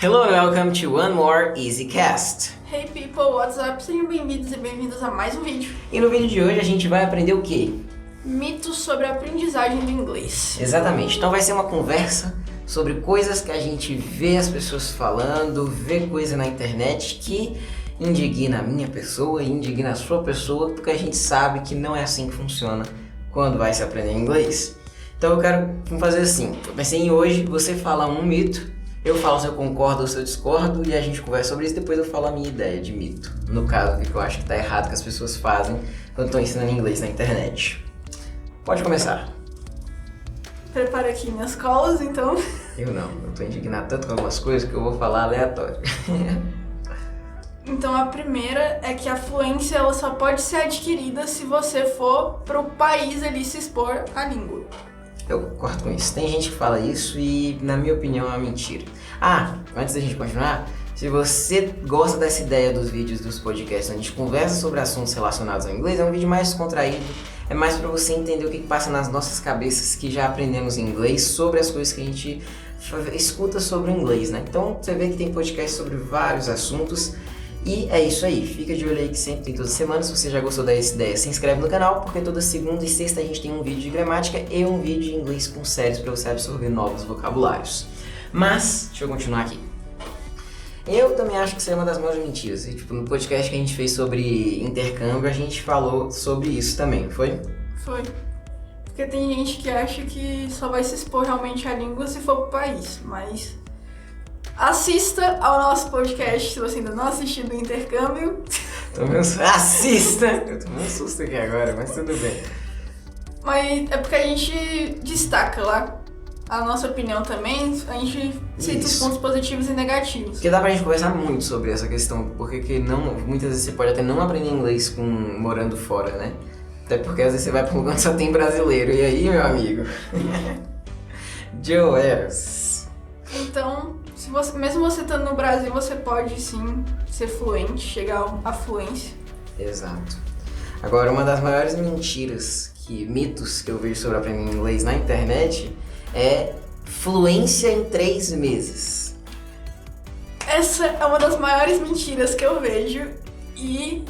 Hello and welcome to one more EasyCast. Hey people, what's up? Sejam bem-vindos e bem-vindas a mais um vídeo. E no vídeo de hoje a gente vai aprender o quê? Mitos sobre a aprendizagem do inglês. Exatamente, então vai ser uma conversa sobre coisas que a gente vê as pessoas falando, vê coisa na internet que indigna a minha pessoa e indigna a sua pessoa, porque a gente sabe que não é assim que funciona quando vai se aprender inglês. Então eu quero fazer assim, eu pensei em hoje você falar um mito, eu falo se eu concordo ou se eu discordo e a gente conversa sobre isso, depois eu falo a minha ideia de mito. No caso, o que eu acho que tá errado que as pessoas fazem quando estão ensinando inglês na internet. Pode começar. Prepara aqui minhas colas, então. Eu tô indignado tanto com algumas coisas que eu vou falar aleatório. Então a primeira é que a fluência ela só pode ser adquirida se você for pro país ali se expor à língua. Eu concordo com isso. Tem gente que fala isso e, na minha opinião, é uma mentira. Antes da gente continuar, se você gosta dessa ideia dos vídeos dos podcasts onde a gente conversa sobre assuntos relacionados ao inglês, é um vídeo mais descontraído, é mais para você entender o que passa nas nossas cabeças que já aprendemos inglês, sobre as coisas que a gente escuta sobre o inglês, né? Então, você vê que tem podcast sobre vários assuntos. E é isso aí, fica de olho aí que sempre tem todas as semanas. Se você já gostou dessa ideia, se inscreve no canal, porque toda segunda e sexta a gente tem um vídeo de gramática e um vídeo de inglês com séries para você absorver novos vocabulários. Mas, deixa eu continuar aqui. Eu também acho que isso é uma das maiores mentiras. E, no podcast que a gente fez sobre intercâmbio, a gente falou sobre isso também, não foi? Foi. Porque tem gente que acha que só vai se expor realmente à língua se for pro país, mas... Assista ao nosse podcast se você ainda não assistiu do intercâmbio. Assista! Eu tomei um susto aqui agora, mas tudo bem. Mas é porque a gente destaca lá a nossa opinião também, a gente cita os pontos positivos e negativos. Porque dá pra gente conversar muito sobre essa questão, porque muitas vezes você pode até não aprender inglês morando fora, né? Até porque às vezes você vai pra um lugar que só tem brasileiro, e aí, meu amigo? Joels. Então... mesmo você estando no Brasil, você pode sim ser fluente, chegar à fluência. Exato. Agora, uma das maiores mitos que eu vejo sobre aprender inglês na internet é fluência em 3 meses. Essa é uma das maiores mentiras que eu vejo e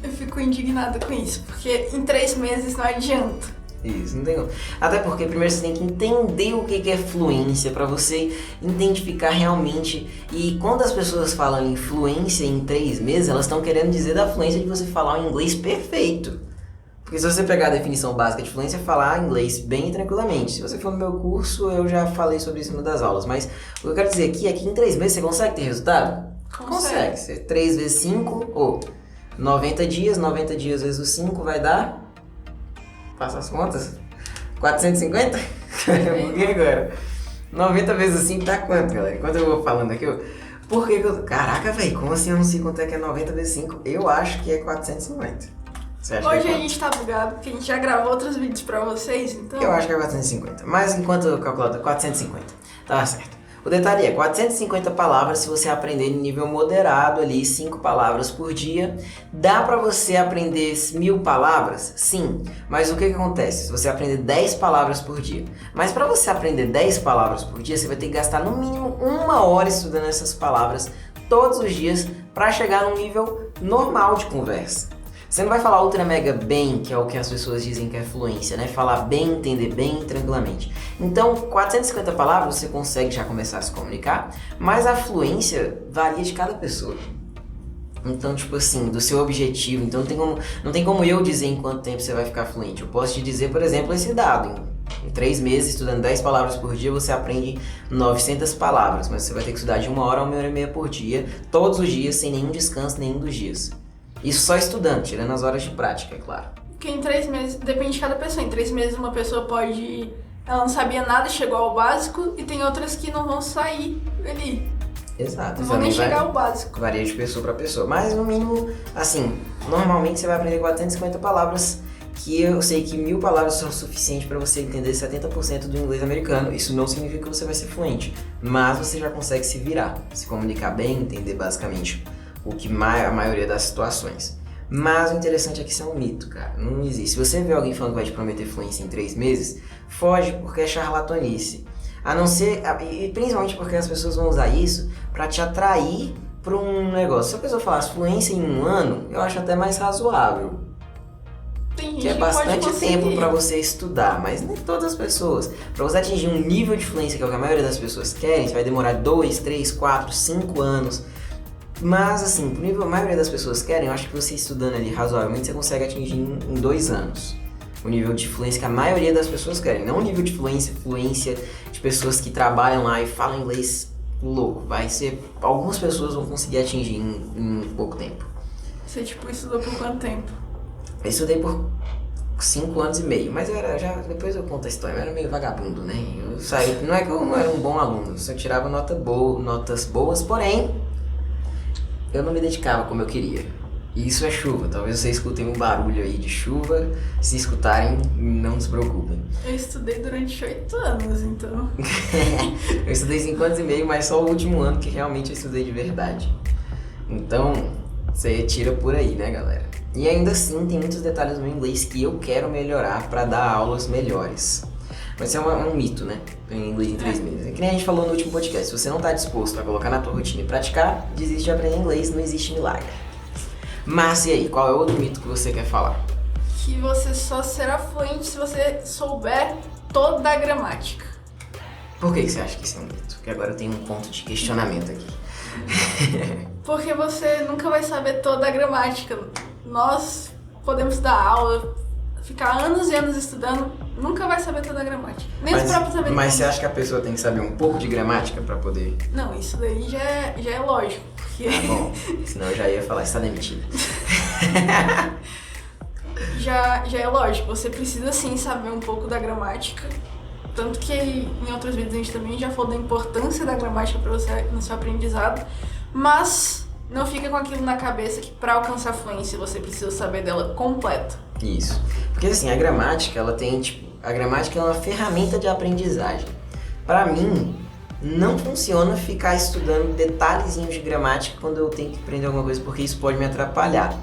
eu fico indignada com isso, porque em 3 meses não adianta. Isso, não tem como. Até porque primeiro você tem que entender o que é fluência para você identificar realmente. E quando as pessoas falam em fluência em 3 meses, elas estão querendo dizer da fluência de você falar o inglês perfeito. Porque se você pegar a definição básica de fluência, é falar inglês bem e tranquilamente. Se você for no meu curso, eu já falei sobre isso em uma das aulas. Mas o que eu quero dizer aqui é que em 3 meses você consegue ter resultado? Consegue. 3 vezes 5, ou 90 dias, 90 dias vezes o 5 vai dar... Faça as contas. 450? Por agora? 90 vezes 5 dá quanto, galera? Enquanto eu vou falando aqui, por que eu... Caraca, velho, como assim eu não sei quanto é que é 90 vezes 5? Eu acho que é 450. Você acha Hoje que é a gente tá bugado, porque a gente já gravou outros vídeos pra vocês, então... Eu acho que é 450. Mas enquanto eu calculo, 450. Tá certo. O detalhe é 450 palavras se você aprender em nível moderado ali, 5 palavras por dia. Dá pra você aprender 1000 palavras? Sim. Mas o que acontece? Se você aprender 10 palavras por dia. Mas pra você aprender 10 palavras por dia, você vai ter que gastar no mínimo 1 hora estudando essas palavras todos os dias pra chegar num nível normal de conversa. Você não vai falar ultra mega bem, que é o que as pessoas dizem que é fluência, né? Falar bem, entender bem, tranquilamente. Então, 450 palavras você consegue já começar a se comunicar, mas a fluência varia de cada pessoa. Então, do seu objetivo. Então, não tem como eu dizer em quanto tempo você vai ficar fluente. Eu posso te dizer, por exemplo, esse dado. Em 3 meses, estudando 10 palavras por dia, você aprende 900 palavras. Mas você vai ter que estudar de 1 hora a 1 hora e meia por dia, todos os dias, sem nenhum descanso, nenhum dos dias. Isso só estudando, tirando as horas de prática, é claro. Porque em 3 meses, depende de cada pessoa. Em 3 meses uma pessoa pode... Ela não sabia nada, chegou ao básico, e tem outras que não vão sair ali. Exato. Não vão nem chegar ao básico. Varia de pessoa para pessoa. Mas no mínimo, normalmente você vai aprender 450 palavras, que eu sei que 1000 palavras são suficientes para você entender 70% do inglês americano. Isso não significa que você vai ser fluente, mas você já consegue se virar, se comunicar bem, entender basicamente a maioria das situações. Mas o interessante é que isso é um mito, cara. Não existe. Se você vê alguém falando que vai te prometer fluência em 3 meses, foge, porque é charlatanice. A não ser, e principalmente porque as pessoas vão usar isso pra te atrair pra um negócio. Se a pessoa falasse fluência em 1 ano, eu acho até mais razoável. Tem gente Que é que pode bastante conseguir. tempo pra você estudar, mas nem todas as pessoas. Pra você atingir um nível de fluência que é o que a maioria das pessoas querem, você vai demorar 2, 3, 4, 5 anos. Mas assim, pro nível que a maioria das pessoas querem, eu acho que você estudando ali razoavelmente, você consegue atingir em 2 anos. O nível de fluência que a maioria das pessoas querem. Não o nível de fluência de pessoas que trabalham lá e falam inglês louco. Vai ser. Algumas pessoas vão conseguir atingir em pouco tempo. Você, tipo, estudou por quanto tempo? Eu estudei por 5 anos e meio, mas eu era já. Depois eu conto a história, eu era meio vagabundo, né? Eu saí. Não é que eu não era um bom aluno, eu só tirava notas boas, porém, eu não me dedicava como eu queria. E isso é chuva, talvez vocês escutem um barulho aí de chuva. Se escutarem, não se preocupem. Eu estudei durante 8 anos, então. Eu estudei 5 anos e meio, mas só o último ano que realmente eu estudei de verdade. Então, você tira por aí, né, galera? E ainda assim, tem muitos detalhes no meu inglês que eu quero melhorar pra dar aulas melhores. Mas isso é um mito, né? Em inglês em 3 meses. É que nem a gente falou no último podcast. Se você não tá disposto a colocar na tua rotina e praticar, desiste de aprender inglês, não existe milagre. Mas e aí, qual é outro mito que você quer falar? Que você só será fluente se você souber toda a gramática. Por que você acha que isso é um mito? Porque agora eu tenho um ponto de questionamento aqui. Porque você nunca vai saber toda a gramática. Nós podemos dar aula, ficar anos e anos estudando, nunca vai saber toda a gramática. Nem os próprios americanos. Mas você acha que a pessoa tem que saber um pouco de gramática pra poder... Não, isso daí já é lógico. Porque Tá bom, senão eu já ia falar, está demitido. já é lógico, você precisa sim saber um pouco da gramática. Tanto que em outros vídeos a gente também já falou da importância da gramática para você no seu aprendizado. Mas não fica com aquilo na cabeça que para alcançar a fluência você precisa saber dela completa. Isso. Porque assim, a gramática, ela tem, tipo... A gramática é uma ferramenta de aprendizagem. Pra mim, não funciona ficar estudando detalhezinhos de gramática quando eu tenho que aprender alguma coisa, porque isso pode me atrapalhar.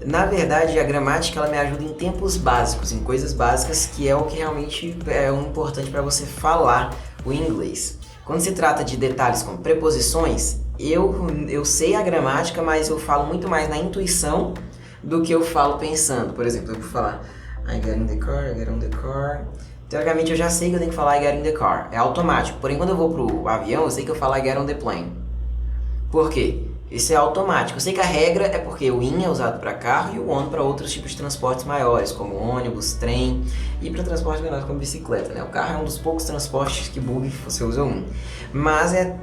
Na verdade, a gramática ela me ajuda em tempos básicos, em coisas básicas, que é o que realmente é o importante para você falar o inglês. Quando se trata de detalhes como preposições, eu sei a gramática, mas eu falo muito mais na intuição do que eu falo pensando. Por exemplo, eu vou falar I get in the car, I get on the car. Teoricamente eu já sei que eu tenho que falar I get in the car, é automático. Porém, quando eu vou pro avião, eu sei que eu falo I get on the plane. Por quê? Isso é automático. Eu sei que a regra é porque o in é usado para carro e o on para outros tipos de transportes maiores, como ônibus, trem, e para transportes menores como bicicleta, né? O carro é um dos poucos transportes que bug que você usa o in. Mas é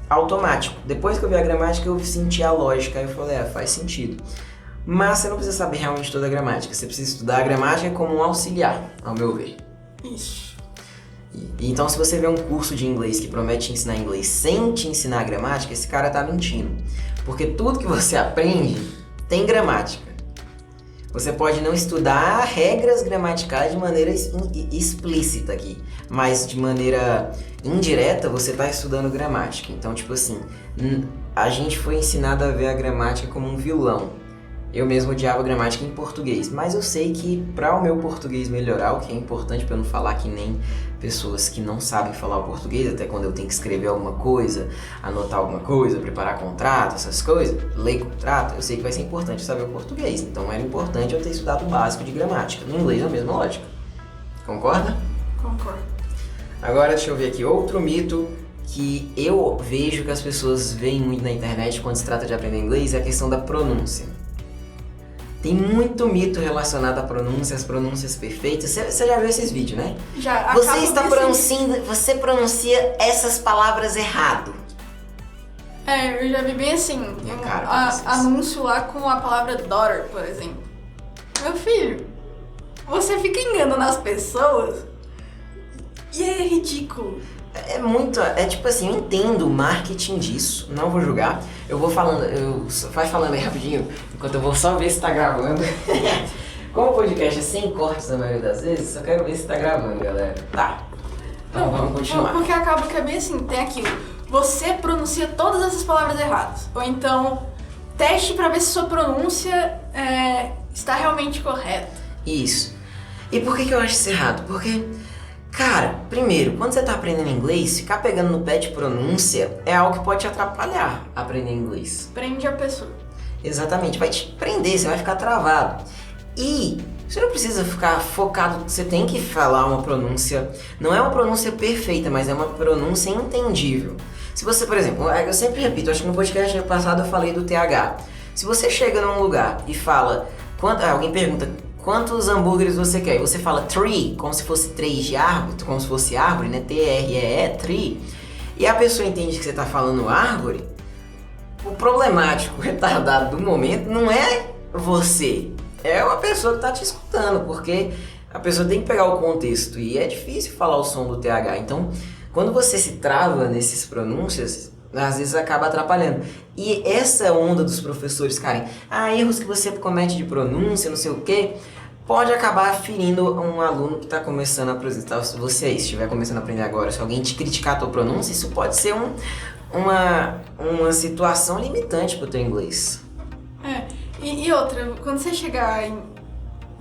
automático. Depois que eu vi a gramática, eu senti a lógica e eu falei, faz sentido. Mas você não precisa saber realmente toda a gramática. Você precisa estudar a gramática como um auxiliar, ao meu ver. Isso. Então, se você vê um curso de inglês que promete te ensinar inglês sem te ensinar gramática, esse cara tá mentindo. Porque tudo que você aprende tem gramática. Você pode não estudar regras gramaticais de maneira explícita aqui, mas de maneira indireta você tá estudando gramática. Então, tipo assim, a gente foi ensinado a ver a gramática como um vilão. Eu mesmo odiava gramática em português, mas eu sei que para o meu português melhorar, o que é importante para eu não falar que nem pessoas que não sabem falar o português, até quando eu tenho que escrever alguma coisa, anotar alguma coisa, preparar contrato, essas coisas, ler contrato, eu sei que vai ser importante saber o português. Então era importante eu ter estudado o básico de gramática. No inglês é a mesma lógica. Concorda? Concordo. Agora deixa eu ver aqui outro mito que eu vejo que as pessoas veem muito na internet quando se trata de aprender inglês, é a questão da pronúncia. Tem muito mito relacionado à pronúncia, às pronúncias perfeitas. Você já viu esses vídeos, né? Já. Você pronuncia essas palavras errado. Eu já vi bem assim, anúncio lá com a palavra daughter, por exemplo. Meu filho, você fica enganando as pessoas e é ridículo. É tipo assim, eu entendo o marketing disso, não vou julgar. Eu vou falando, vai falando aí rapidinho, enquanto eu vou só ver se tá gravando. Como o podcast é sem cortes na maioria das vezes, só quero ver se tá gravando, galera. Tá. Então vamos continuar. Porque acaba que é bem assim, tem aquilo. Você pronuncia todas essas palavras erradas. Ou então, teste pra ver se sua pronúncia está realmente correta. Isso. E por que eu acho isso errado? Porque Cara, primeiro, quando você tá aprendendo inglês, ficar pegando no pé de pronúncia é algo que pode te atrapalhar aprender inglês. Prende a pessoa. Exatamente, vai te prender, você vai ficar travado. E você não precisa ficar focado, você tem que falar uma pronúncia, não é uma pronúncia perfeita, mas é uma pronúncia entendível. Se você, por exemplo, eu sempre repito, acho que no podcast passado eu falei do TH. Se você chega num lugar e fala, alguém pergunta quantos hambúrgueres você quer, e você fala tree, como se fosse três de árvore, como se fosse árvore, né? T-R-E-E, tree, e a pessoa entende que você está falando árvore, o problemático, o retardado do momento não é você, é uma pessoa que está te escutando, porque a pessoa tem que pegar o contexto e é difícil falar o som do TH. Então, quando você se trava nesses pronúncias, às vezes acaba atrapalhando. E essa onda dos professores, Karen, erros que você comete de pronúncia, não sei o quê, pode acabar ferindo um aluno que está começando a apresentar. Se você aí estiver começando a aprender agora, se alguém te criticar a tua pronúncia, isso pode ser uma situação limitante para o teu inglês. E outra, quando você chegar em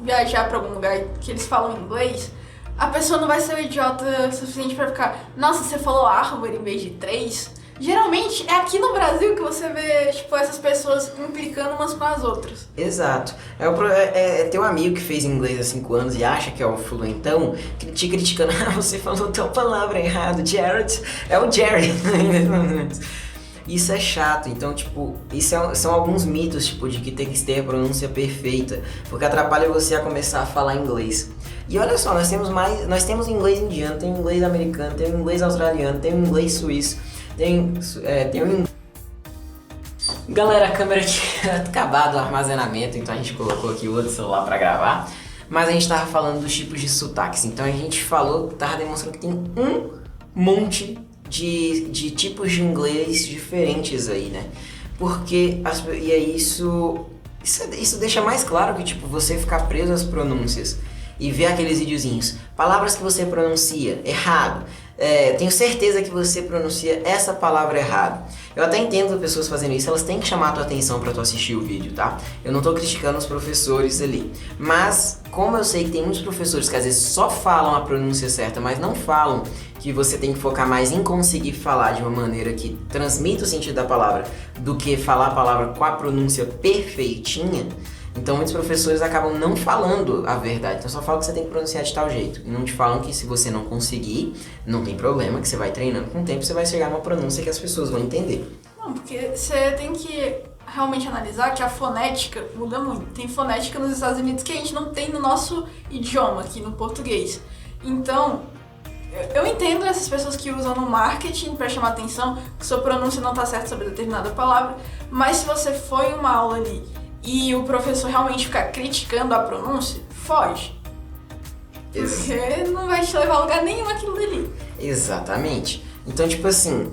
viajar para algum lugar que eles falam inglês, a pessoa não vai ser idiota suficiente para ficar, nossa, você falou árvore em vez de três. Geralmente é aqui no Brasil que você vê, tipo, essas pessoas implicando umas com as outras. Exato. É teu amigo que fez inglês há 5 anos e acha que é o fluentão, te criticando, você falou tal palavra errado, Jared, é o Jerry. Isso é chato, então, tipo, são alguns mitos, tipo, de que tem que ter a pronúncia perfeita, porque atrapalha você a começar a falar inglês. E olha só, nós temos inglês indiano, tem inglês americano, tem inglês australiano, tem inglês suíço, tem um... Galera, a câmera tinha acabado o armazenamento, então a gente colocou aqui o outro celular pra gravar, mas a gente tava falando dos tipos de sotaques, então a gente tava demonstrando que tem um monte de tipos de inglês diferentes aí, né? Porque isso deixa mais claro que, tipo, você ficar preso às pronúncias e ver aqueles videozinhos, palavras que você pronuncia errado, tenho certeza que você pronuncia essa palavra errado. Eu até entendo pessoas fazendo isso, elas têm que chamar a tua atenção pra tu assistir o vídeo, tá? Eu não tô criticando os professores ali, mas como eu sei que tem muitos professores que às vezes só falam a pronúncia certa, mas não falam que você tem que focar mais em conseguir falar de uma maneira que transmita o sentido da palavra do que falar a palavra com a pronúncia perfeitinha, então muitos professores acabam não falando a verdade, então só falam que você tem que pronunciar de tal jeito, e não te falam que se você não conseguir, não tem problema, que você vai treinando, com o tempo você vai chegar numa pronúncia que as pessoas vão entender. Não, porque você tem que realmente analisar que a fonética muda muito. Tem fonética nos Estados Unidos que a gente não tem no nosso idioma, aqui no português. Então, eu entendo essas pessoas que usam no marketing para chamar atenção, que sua pronúncia não está certa sobre determinada palavra, mas se você for em uma aula ali e o professor realmente ficar criticando a pronúncia, foge. Porque não vai te levar a lugar nenhum aquilo dali. Exatamente. Então, tipo assim,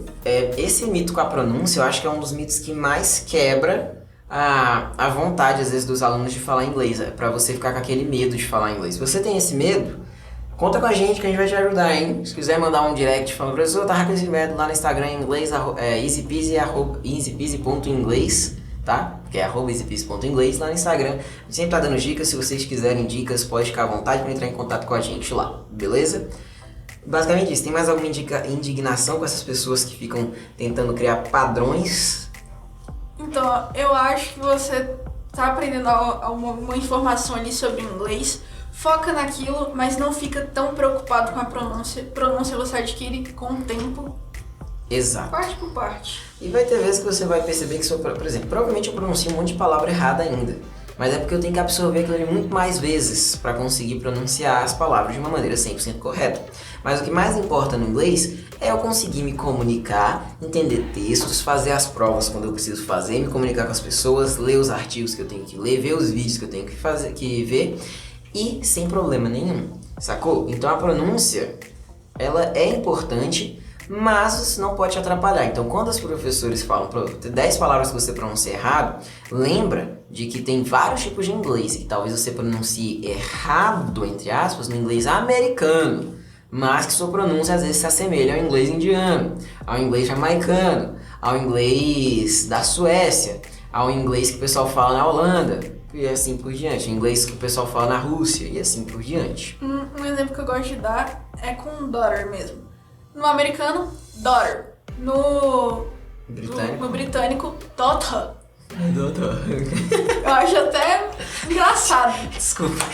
esse mito com a pronúncia, eu acho que é um dos mitos que mais quebra a vontade, às vezes, dos alunos de falar inglês, pra você ficar com aquele medo de falar inglês. Se você tem esse medo, conta com a gente que a gente vai te ajudar, hein? Se quiser mandar um direct falando, professor, eu tava com esse medo lá no Instagram em inglês, easypeasy.inglês, tá? Que é @easypeasy.inglês lá no Instagram. A gente sempre tá dando dicas, se vocês quiserem dicas, pode ficar à vontade para entrar em contato com a gente lá, beleza? Basicamente isso. Tem mais alguma indignação com essas pessoas que ficam tentando criar padrões? Então, eu acho que você tá aprendendo alguma informação ali sobre inglês, foca naquilo, mas não fica tão preocupado com a pronúncia. Pronúncia você adquire com o tempo. Exato. Parte por parte. E vai ter vezes que você vai perceber que, por exemplo, provavelmente eu pronuncio um monte de palavra errada ainda. Mas é porque eu tenho que absorver aquilo ali muito mais vezes para conseguir pronunciar as palavras de uma maneira 100% correta. Mas o que mais importa no inglês é eu conseguir me comunicar, entender textos, fazer as provas quando eu preciso fazer, me comunicar com as pessoas, ler os artigos que eu tenho que ler, ver os vídeos que eu tenho que ver e sem problema nenhum, sacou? Então a pronúncia, ela é importante, mas isso não pode te atrapalhar. Então, quando os professores falam 10 palavras que você pronuncia errado, lembra de que tem vários tipos de inglês e que talvez você pronuncie errado, entre aspas, no inglês americano, mas que sua pronúncia às vezes se assemelha ao inglês indiano, ao inglês jamaicano, ao inglês da Suécia, ao inglês que o pessoal fala na Holanda. e assim por diante. Inglês que o pessoal fala na Rússia e assim por diante. Um exemplo que eu gosto de dar é com daughter mesmo. No americano, daughter. No britânico, daughter. Eu acho até engraçado. Desculpa.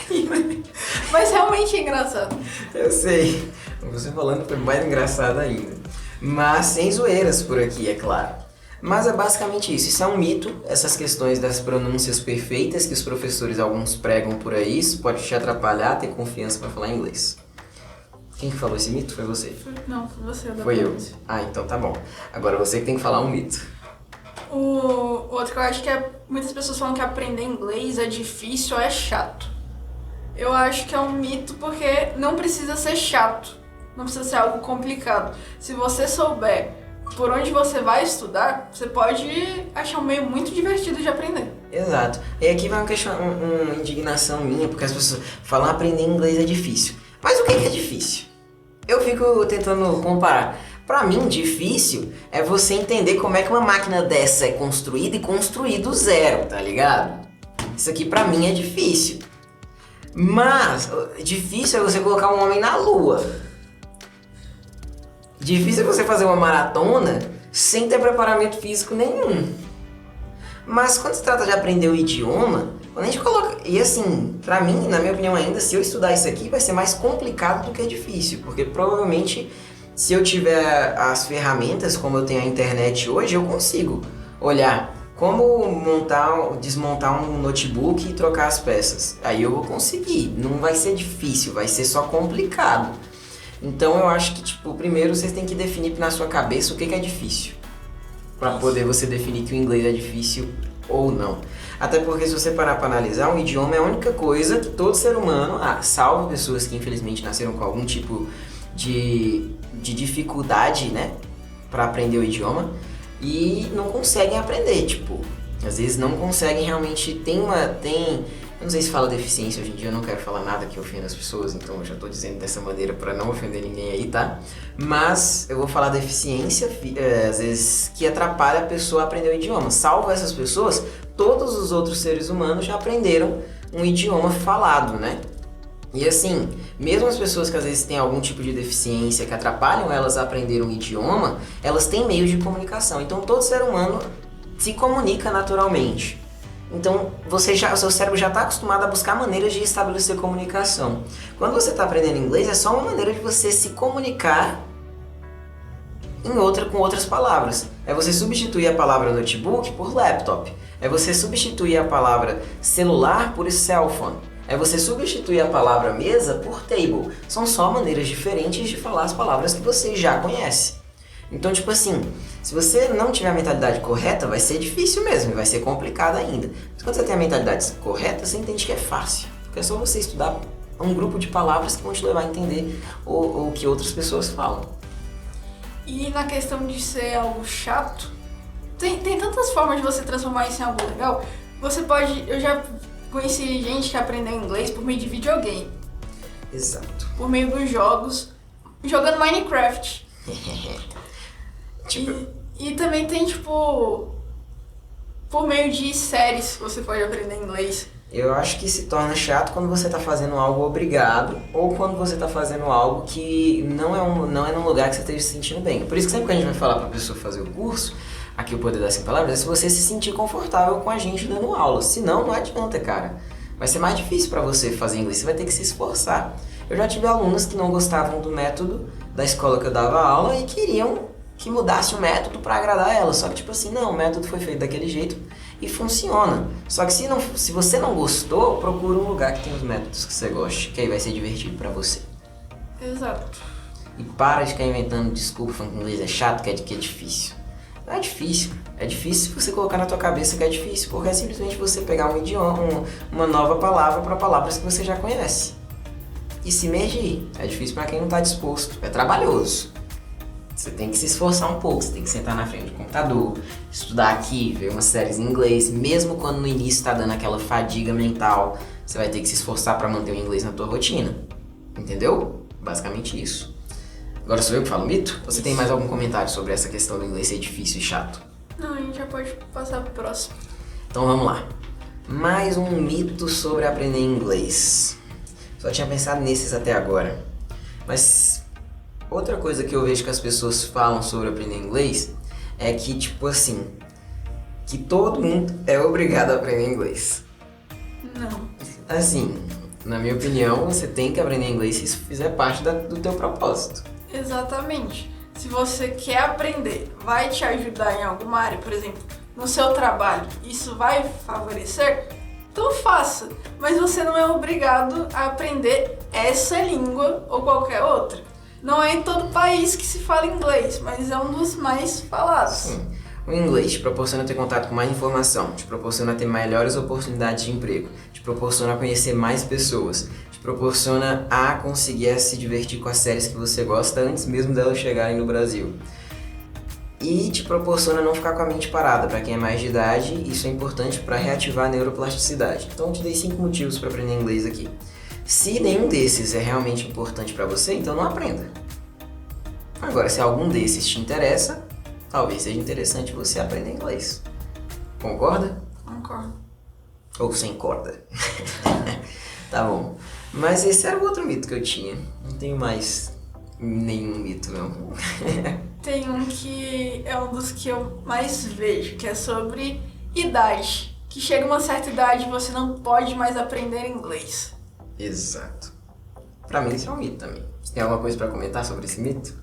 Mas realmente é engraçado. Eu sei. Você falando foi mais engraçado ainda. Mas sem zoeiras por aqui, é claro. Mas é basicamente isso. Isso é um mito, essas questões das pronúncias perfeitas que os professores alguns pregam por aí. Isso pode te atrapalhar a ter confiança para falar inglês. Quem que falou esse mito? Foi você? Não, foi você. Foi eu. Ah, então tá bom. Agora você que tem que falar um mito. O outro que eu acho que muitas pessoas falam que aprender inglês é difícil ou é chato. Eu acho que é um mito porque não precisa ser chato. Não precisa ser algo complicado. Se você souber por onde você vai estudar, você pode achar um meio muito divertido de aprender. Exato. E aqui vai uma indignação minha, porque as pessoas falam aprender inglês é difícil. Mas o que é difícil? Eu fico tentando comparar. Pra mim, difícil é você entender como é que uma máquina dessa é construída e construir do zero, tá ligado? Isso aqui pra mim é difícil. Mas, difícil é você colocar um homem na lua. Difícil é você fazer uma maratona sem ter preparamento físico nenhum. Mas quando se trata de aprender o idioma, quando a gente coloca... E assim, pra mim, na minha opinião ainda, se eu estudar isso aqui vai ser mais complicado do que difícil. Porque provavelmente, se eu tiver as ferramentas, como eu tenho a internet hoje, eu consigo olhar como desmontar um notebook e trocar as peças. Aí eu vou conseguir. Não vai ser difícil, vai ser só complicado. Então eu acho que, primeiro vocês têm que definir na sua cabeça o que é difícil. Pra poder você definir que o inglês é difícil ou não. Até porque se você parar pra analisar, um idioma é a única coisa que todo ser humano, salvo pessoas que infelizmente nasceram com algum tipo de dificuldade, né, pra aprender o idioma e não conseguem aprender, às vezes não conseguem realmente, eu não sei se fala deficiência hoje em dia, eu não quero falar nada que ofenda as pessoas, então eu já tô dizendo dessa maneira pra não ofender ninguém aí, tá? Mas eu vou falar deficiência, às vezes, que atrapalha a pessoa a aprender o idioma. Salvo essas pessoas, todos os outros seres humanos já aprenderam um idioma falado, né? E assim, mesmo as pessoas que às vezes têm algum tipo de deficiência que atrapalham elas a aprender um idioma, elas têm meios de comunicação. Então todo ser humano se comunica naturalmente. Então, o seu cérebro já está acostumado a buscar maneiras de estabelecer comunicação. Quando você está aprendendo inglês, é só uma maneira de você se comunicar com outras palavras. É você substituir a palavra notebook por laptop. É você substituir a palavra celular por cell phone. É você substituir a palavra mesa por table. São só maneiras diferentes de falar as palavras que você já conhece. Então, se você não tiver a mentalidade correta, vai ser difícil mesmo, vai ser complicado ainda. Mas quando você tem a mentalidade correta, você entende que é fácil. Porque é só você estudar um grupo de palavras que vão te levar a entender o que outras pessoas falam. E na questão de ser algo chato, tem tantas formas de você transformar isso em algo legal. Eu já conheci gente que aprendeu inglês por meio de videogame. Exato. Por meio dos jogos, jogando Minecraft. E também tem, por meio de séries você pode aprender inglês. Eu acho que se torna chato quando você está fazendo algo obrigado ou quando você está fazendo algo que não é num lugar que você esteja se sentindo bem. Por isso que sempre que a gente vai falar para a pessoa fazer o curso, aqui o Poder das 5 Palavras, é se você se sentir confortável com a gente dando aula. Senão, não adianta, cara. Vai ser mais difícil para você fazer inglês, você vai ter que se esforçar. Eu já tive alunos que não gostavam do método da escola que eu dava aula e queriam que mudasse o método para agradar ela. Só que não, o método foi feito daquele jeito e funciona. Só que se você não gostou, procura um lugar que tem os métodos que você goste, que aí vai ser divertido para você. Exato. E para de ficar inventando desculpa falando que inglês é chato, que é difícil. Não é difícil. É difícil você colocar na tua cabeça que é difícil, porque é simplesmente você pegar um idioma, uma nova palavra para palavras que você já conhece. E se imergir. É difícil para quem não está disposto. É trabalhoso. Você tem que se esforçar um pouco, você tem que sentar na frente do computador, estudar aqui, ver umas séries em inglês, mesmo quando no início está dando aquela fadiga mental, você vai ter que se esforçar para manter o inglês na tua rotina. Entendeu? Basicamente isso. Agora sou eu que falo mito? Você tem mais algum comentário sobre essa questão do inglês ser difícil e chato? Não, a gente já pode passar pro próximo. Então vamos lá. Mais um mito sobre aprender inglês. Só tinha pensado nesses até agora. Mas outra coisa que eu vejo que as pessoas falam sobre aprender inglês é que, tipo assim, que todo mundo é obrigado a aprender inglês. Não. Assim, na minha opinião, você tem que aprender inglês se isso fizer parte do teu propósito. Exatamente. Se você quer aprender, vai te ajudar em alguma área, por exemplo, no seu trabalho, isso vai favorecer, então faça. Mas você não é obrigado a aprender essa língua ou qualquer outra. Não é em todo país que se fala inglês, mas é um dos mais falados. Sim. O inglês te proporciona ter contato com mais informação, te proporciona ter melhores oportunidades de emprego, te proporciona conhecer mais pessoas, te proporciona a conseguir se divertir com as séries que você gosta antes mesmo delas chegarem no Brasil. E te proporciona não ficar com a mente parada. Para quem é mais de idade, isso é importante para reativar a neuroplasticidade. Então eu te dei 5 motivos para aprender inglês aqui. Se nenhum desses é realmente importante para você, então não aprenda. Agora, se algum desses te interessa, talvez seja interessante você aprender inglês. Concorda? Concordo. Ou sem corda? Tá bom. Mas esse era o outro mito que eu tinha. Não tenho mais nenhum mito, não. Tem um que é um dos que eu mais vejo, que é sobre idade. Que chega uma certa idade e você não pode mais aprender inglês. Exato. Pra mim esse é um mito também. Você tem alguma coisa pra comentar sobre esse mito?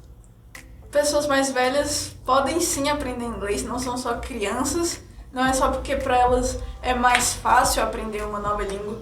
Pessoas mais velhas podem sim aprender inglês, não são só crianças. Não é só porque para elas é mais fácil aprender uma nova língua.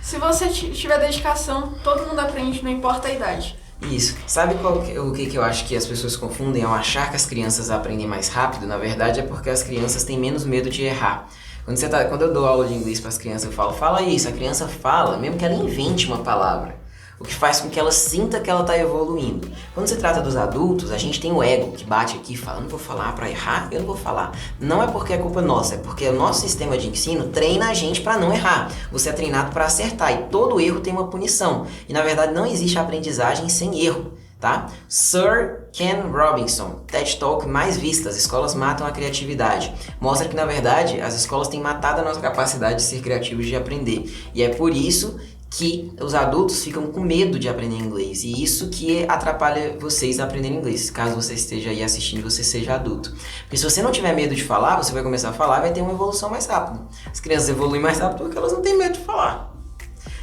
Se você tiver dedicação, todo mundo aprende, não importa a idade. Isso. Sabe o que eu acho que as pessoas confundem ao achar que as crianças aprendem mais rápido? Na verdade é porque as crianças têm menos medo de errar. Quando eu dou aula de inglês para as crianças, eu falo, fala isso, a criança fala, mesmo que ela invente uma palavra. O que faz com que ela sinta que ela está evoluindo. Quando se trata dos adultos, a gente tem o ego que bate aqui e fala, não vou falar para errar, eu não vou falar. Não é porque é culpa nossa, é porque o nosso sistema de ensino treina a gente para não errar. Você é treinado para acertar e todo erro tem uma punição. E na verdade não existe aprendizagem sem erro, tá? Sir Ken Robinson, TED Talk mais vista, as escolas matam a criatividade. Mostra que na verdade as escolas têm matado a nossa capacidade de ser criativos e de aprender. E é por isso que os adultos ficam com medo de aprender inglês, e isso que atrapalha vocês a aprender inglês, caso você esteja aí assistindo e você seja adulto. Porque se você não tiver medo de falar, você vai começar a falar e vai ter uma evolução mais rápida. As crianças evoluem mais rápido porque elas não têm medo de falar.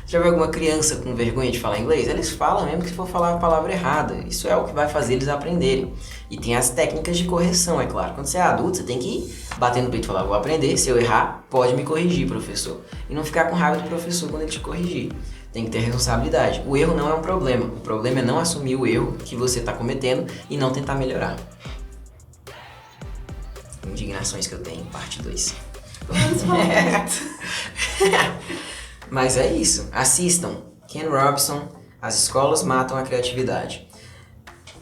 Já viu alguma criança com vergonha de falar inglês? Eles falam mesmo que se for falar a palavra errada. Isso é o que vai fazer eles aprenderem. E tem as técnicas de correção, é claro. Quando você é adulto, você tem que ir bater no peito e falar, vou aprender, se eu errar, pode me corrigir, professor. E não ficar com raiva do professor quando ele te corrigir. Tem que ter responsabilidade. O erro não é um problema. O problema é não assumir o erro que você está cometendo e não tentar melhorar. Indignações que eu tenho, parte 2. Mas é isso. Assistam. Ken Robinson, As Escolas Matam a Criatividade.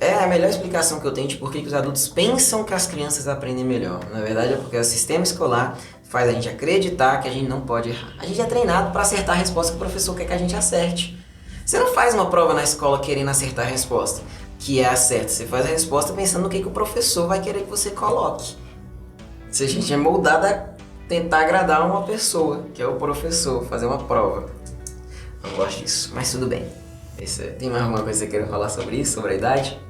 É a melhor explicação que eu tenho de por que os adultos pensam que as crianças aprendem melhor. Na verdade é porque o sistema escolar faz a gente acreditar que a gente não pode errar. A gente é treinado para acertar a resposta que o professor quer que a gente acerte. Você não faz uma prova na escola querendo acertar a resposta, que é a certa. Você faz a resposta pensando no que o professor vai querer que você coloque. Se a gente é moldado a tentar agradar uma pessoa, que é o professor, fazer uma prova. Não gosto disso, mas tudo bem. Tem mais alguma coisa que você queira falar sobre isso, sobre a idade?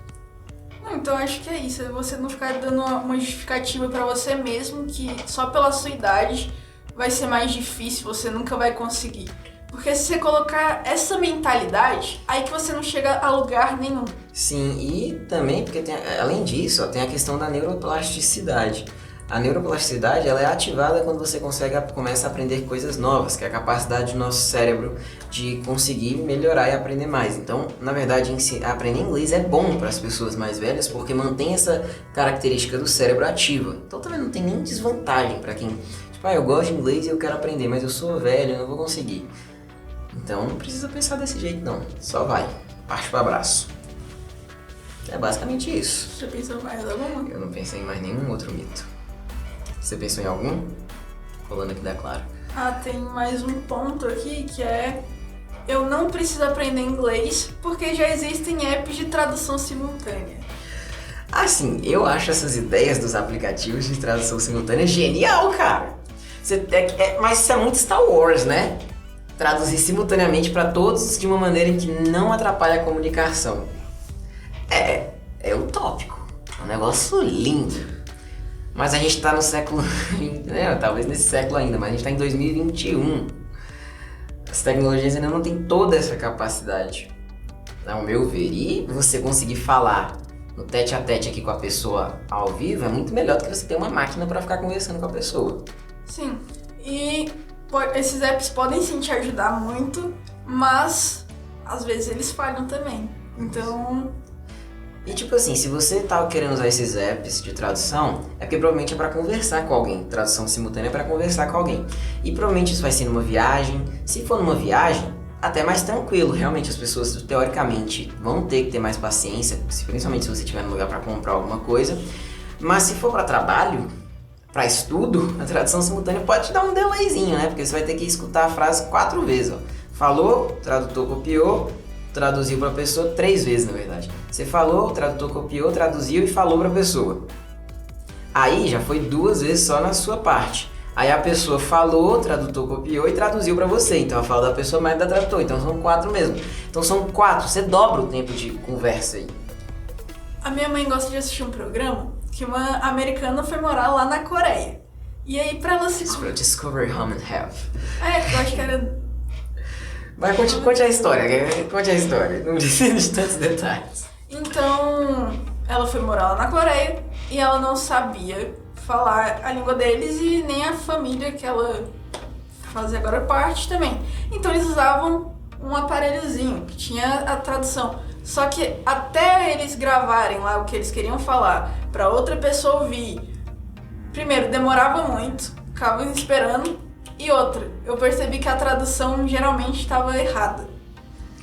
Não, então acho que é isso, é você não ficar dando uma justificativa pra você mesmo que só pela sua idade vai ser mais difícil, você nunca vai conseguir. Porque se você colocar essa mentalidade, aí que você não chega a lugar nenhum. Sim, e também porque além disso, ó, tem a questão da neuroplasticidade. A neuroplasticidade ela é ativada quando você começa a aprender coisas novas, que é a capacidade do nosso cérebro de conseguir melhorar e aprender mais. Então, na verdade, aprender inglês é bom para as pessoas mais velhas porque mantém essa característica do cérebro ativa. Então, também não tem nem desvantagem para quem, tipo, eu gosto de inglês e eu quero aprender, mas eu sou velho, eu não vou conseguir. Então, não precisa pensar desse jeito não, só vai, parte para abraço. É basicamente isso. Você pensou mais alguma? Eu não pensei em mais nenhum outro mito. Você pensou em algum? Rolando aqui da Clara. Tem mais um ponto aqui que é: eu não preciso aprender inglês porque já existem apps de tradução simultânea. Assim, eu acho essas ideias dos aplicativos de tradução simultânea genial, cara. Mas isso é muito Star Wars, né? Traduzir simultaneamente para todos de uma maneira em que não atrapalhe a comunicação. É utópico. É um negócio lindo. Mas a gente tá no século... talvez nesse século ainda, mas a gente tá em 2021. As tecnologias ainda não têm toda essa capacidade, ao meu ver. E você conseguir falar no tete a tete aqui com a pessoa ao vivo é muito melhor do que você ter uma máquina para ficar conversando com a pessoa. Sim, e esses apps podem sim te ajudar muito, mas às vezes eles falham também. Então... E tipo assim, se você tá querendo usar esses apps de tradução, é porque provavelmente é para conversar com alguém. Tradução simultânea é para conversar com alguém. E provavelmente isso vai ser numa viagem. Se for numa viagem, até mais tranquilo. Realmente as pessoas, teoricamente, vão ter que ter mais paciência, principalmente se você estiver no lugar para comprar alguma coisa. Mas se for para trabalho, para estudo, a tradução simultânea pode te dar um delayzinho, né? Porque você vai ter que escutar a frase 4 vezes, ó. Falou, o tradutor copiou, traduziu para a pessoa 3 vezes, na verdade. Você falou, o tradutor copiou, traduziu e falou para a pessoa. Aí já foi 2 vezes só na sua parte. Aí a pessoa falou, o tradutor copiou e traduziu para você. Então a fala da pessoa mais da tradutor. Então são 4 mesmo. Então são 4. Você dobra o tempo de conversa aí. A minha mãe gosta de assistir um programa que uma americana foi morar lá na Coreia. E aí pra ela se... Discovery Home and Health. Eu acho que era... Vai, conte a história. Conte a história. Não disse tantos detalhes. Então, ela foi morar lá na Coreia e ela não sabia falar a língua deles e nem a família que ela fazia agora parte também. Então eles usavam um aparelhozinho que tinha a tradução. Só que até eles gravarem lá o que eles queriam falar para outra pessoa ouvir, primeiro, demorava muito, ficavam esperando. E outra, eu percebi que a tradução geralmente estava errada.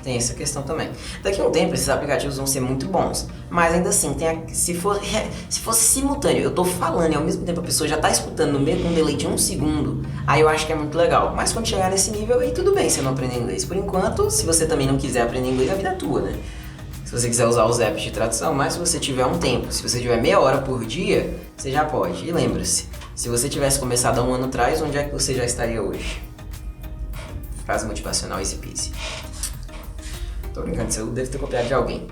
Tem essa questão também. Daqui a um tempo esses aplicativos vão ser muito bons, mas ainda assim, se fosse simultâneo, eu tô falando e ao mesmo tempo a pessoa já tá escutando no meio de um delay de 1 segundo, aí eu acho que é muito legal. Mas quando chegar nesse nível, aí tudo bem você não aprender inglês. Por enquanto, se você também não quiser aprender inglês, a vida é tua, né? Se você quiser usar os apps de tradução, mas se você tiver um tempo, se você tiver meia hora por dia, você já pode. E lembre-se, se você tivesse começado há 1 ano atrás, onde é que você já estaria hoje? Frase motivacional easy peasy. Tô brincando, eu devo ter copiado de alguém.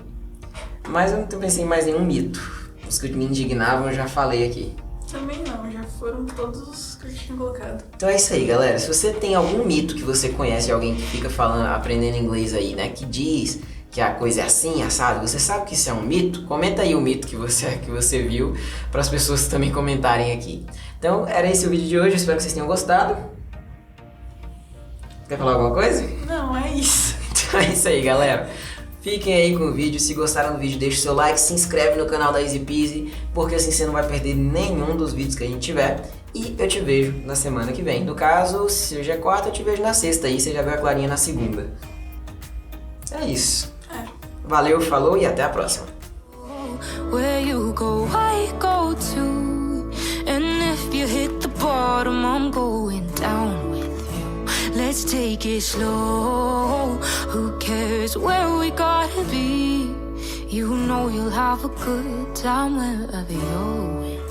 Mas eu não pensei em mais nenhum mito. Os que me indignavam eu já falei aqui. Também não, já foram todos os que eu tinha colocado. Então é isso aí, galera. Se você tem algum mito que você conhece de alguém que fica falando, aprendendo inglês aí, né? Que diz que a coisa é assim, assado, você sabe que isso é um mito? Comenta aí o mito que você viu, para as pessoas também comentarem aqui. Então, era esse o vídeo de hoje, espero que vocês tenham gostado. Quer falar alguma coisa? Não, é isso. Então é isso aí, galera. Fiquem aí com o vídeo, se gostaram do vídeo, deixa o seu like, se inscreve no canal da Easy Peasy, porque assim você não vai perder nenhum dos vídeos que a gente tiver. E eu te vejo na semana que vem. No caso, se hoje é quarta, eu te vejo na sexta, aí você já vê a Clarinha na segunda. É isso. Valeu, falou e até a próxima. Where you go, I go too. And if you hit the bottom, I'm going down with you. Let's take it slow. Who cares where we gotta be? You know you'll have a good time wherever you're with.